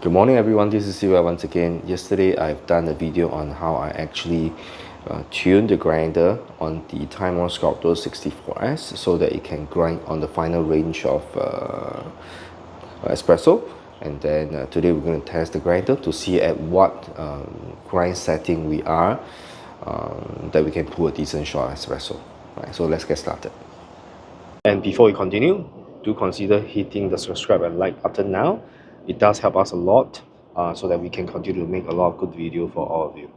Good morning everyone, this is Seah once again. Yesterday I've done a video on how I actually tune the grinder on the Timemore Sculptor 64S so that it can grind on the final range of espresso. And then today we're going to test the grinder to see at what grind setting we are that we can pull a decent shot espresso. Right, so let's get started. And before we continue, do consider hitting the subscribe and like button now. It does help us a lot so that we can continue to make a lot of good video for all of you.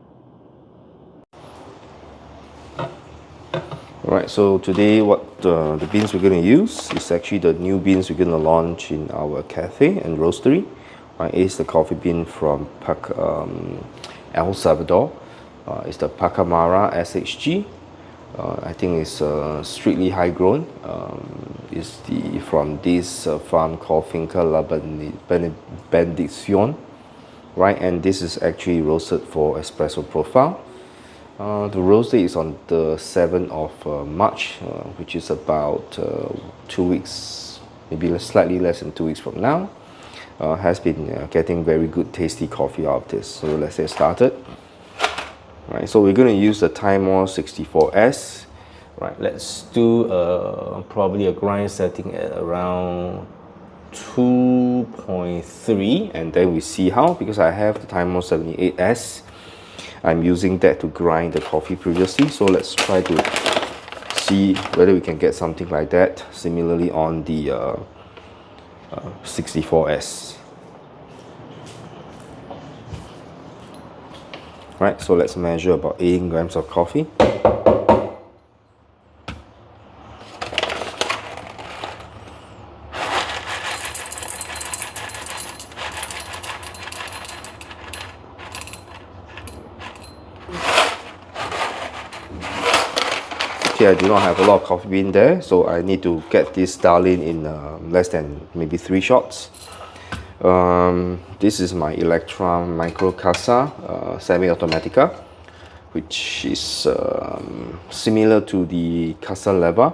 Alright, so today what the beans we're going to use is actually the new beans we're going to launch in our cafe and roastery. Right, it's the coffee bean from El Salvador. It's the Pacamara SHG. I think it's strictly high grown. It's from this farm called Finca La Bendición, right? And this is actually roasted for espresso profile. The roast date is on the 7th of March, which is about 2 weeks, maybe slightly less than 2 weeks from now. Has been getting very good tasty coffee out of this. So let's get started. Right, so we're going to use the Timemore 64S. Right, let's do probably a grind setting at around 2.3, and then we see how, because I have the Timemore 78S. I'm using that to grind the coffee previously, so let's try to see whether we can get something like that similarly on the 64S. Right, so let's measure about 18 grams of coffee. Okay, I do not have a lot of coffee bean there, so I need to get this dialed in less than maybe 3 shots. This is my Electra Micro Casa semi-automatica, which is similar to the Casa Leva.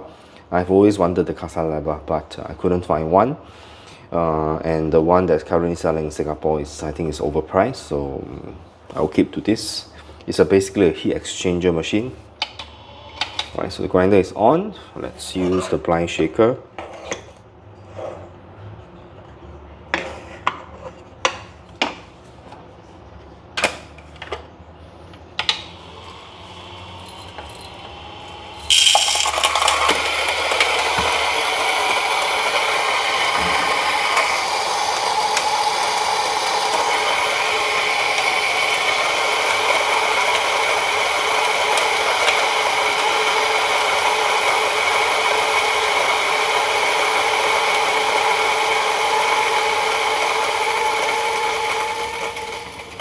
I've always wanted the Casa Leva, but I couldn't find one. And the one that's currently selling in Singapore is, I think, is overpriced, so I'll keep to this. It's basically a heat exchanger machine. Right, so the grinder is on. Let's use the blind shaker.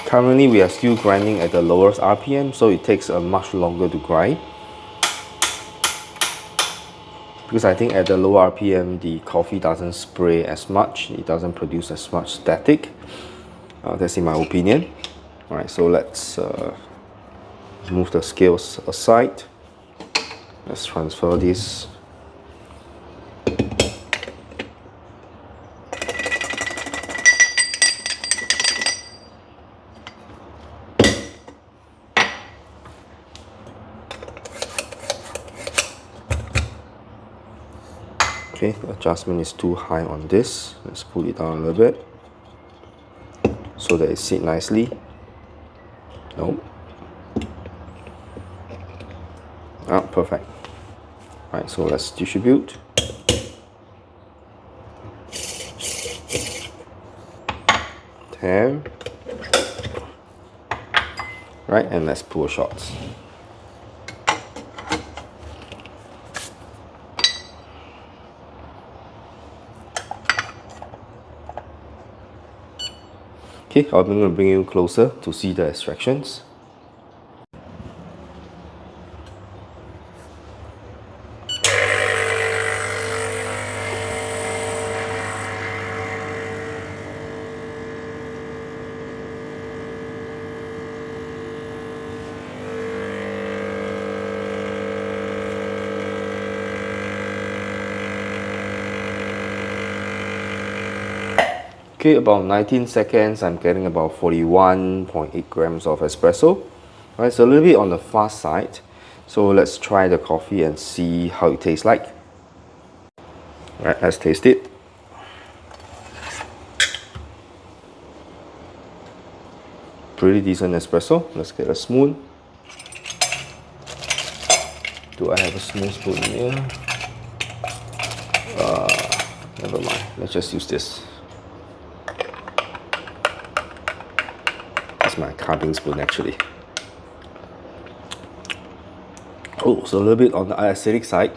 Currently we are still grinding at the lowest RPM, so it takes much longer to grind. Because I think at the lower RPM the coffee doesn't spray as much, it doesn't produce as much static. That's in my opinion. Alright, so let's move the scales aside. Let's transfer this. Okay, the adjustment is too high on this. Let's pull it down a little bit so that it sits nicely. Nope. Ah, perfect. Right, so let's distribute. Ten. Right, and let's pull shots. Okay, I'm going to bring you closer to see the extractions. Okay, about 19 seconds, I'm getting about 41.8 grams of espresso. Right, it's a little bit on the fast side. So let's try the coffee and see how it tastes like. Right, let's taste it. Pretty decent espresso. Let's get a spoon. Do I have a small spoon here? Never mind. Let's just use this. It's my carving spoon actually. Oh, so a little bit on the acidic side.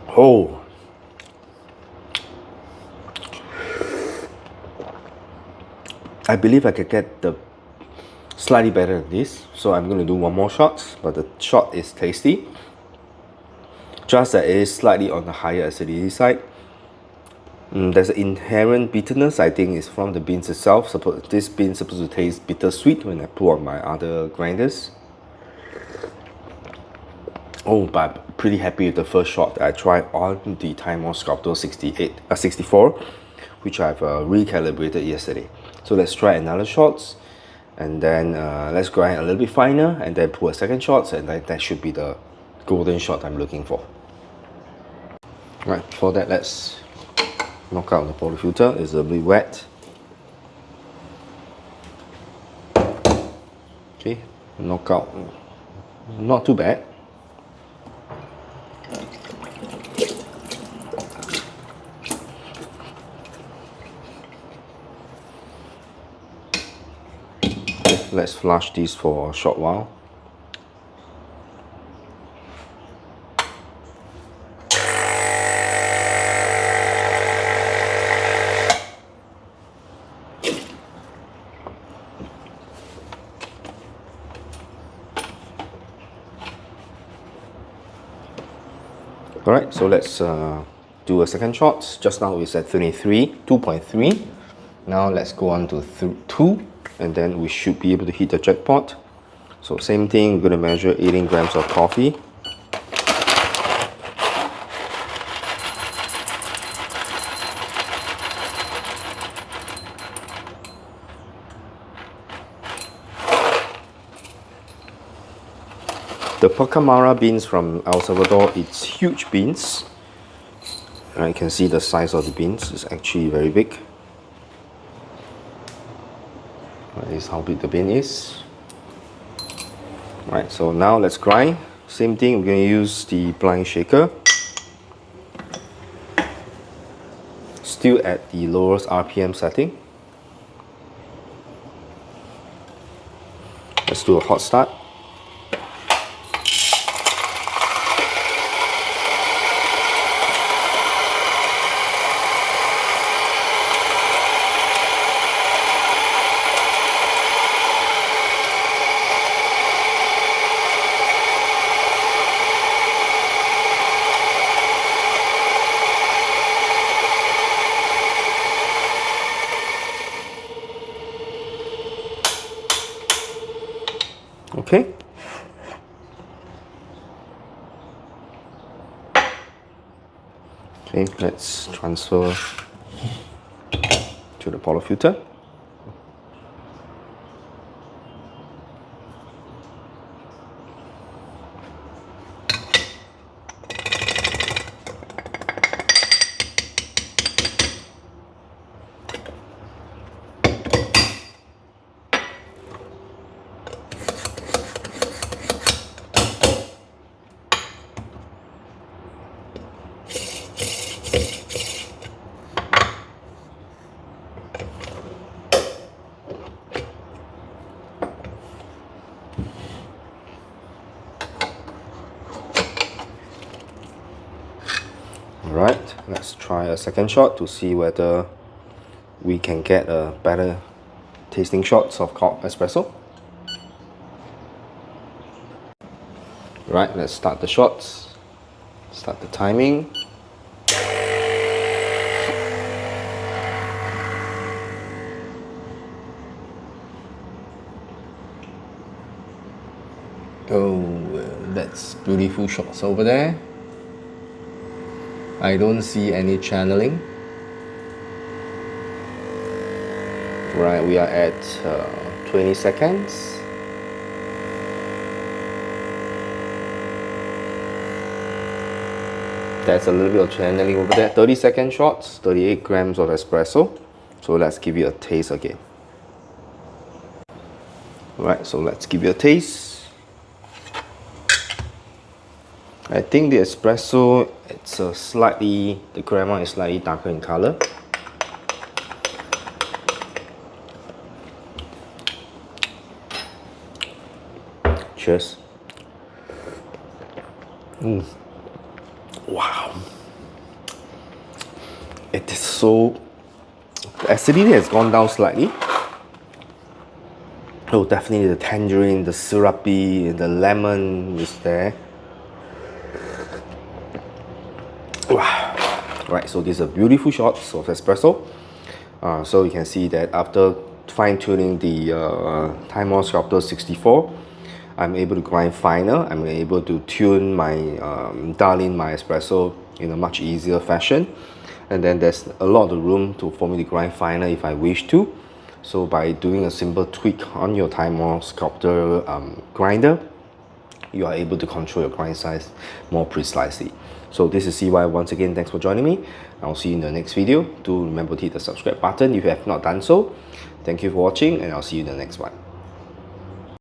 Oh. I believe I could get the slightly better than this, so I'm going to do one more shot, but the shot is tasty. Just that it is slightly on the higher acidity side. There's an inherent bitterness, I think it's from the beans itself. This bean is supposed to taste bittersweet when I put on my other grinders. Oh, but I'm pretty happy with the first shot that I tried on the Timemore Sculptor 64, which I've recalibrated yesterday. So let's try another shot, and then let's grind a little bit finer, and then pour a second shot, and that should be the golden shot I'm looking for. Right, for that, let's knock out the polyfilter. It's a bit wet. Okay, knock out. Not too bad. Let's flush this for a short while. Alright, so let's do a second shot. Just now it's at 2.3. Now let's go on to 2, and then we should be able to hit the jackpot. So same thing, we're going to measure 18 grams of coffee. The Pacamara beans from El Salvador, it's huge beans. And you can see the size of the beans is actually very big. That is how big the bean is. Right, so now let's grind. Same thing, we're going to use the blind shaker. Still at the lowest RPM setting. Let's do a hot start. Okay. Okay, let's transfer to the polyfilter. Alright, let's try a second shot to see whether we can get a better tasting shots of espresso. Right, let's start the shots. Start the timing. Oh, that's beautiful shots over there. I don't see any channeling. Right, we are at 20 seconds. There's a little bit of channeling over there. 30-second shots, 38 grams of espresso. So let's give it a taste again. Right, so let's give it a taste. I think the espresso, it's the crema is slightly darker in color. Cheers. Wow. It is so... The acidity has gone down slightly. Oh, definitely the tangerine, the syrupy, the lemon is there. Wow. Right, so these are beautiful shots of espresso. So you can see that after fine-tuning the Timemore Sculptor 64, I'm able to grind finer. I'm able to tune my, dial in my espresso in a much easier fashion. And then there's a lot of room for me to grind finer if I wish to. So by doing a simple tweak on your Timemore Sculptor grinder, you are able to control your grind size more precisely. So this is CY once again. Thanks for joining me. I'll see you in the next video. Do remember to hit the subscribe button if you have not done so. Thank you for watching, and I'll see you in the next one.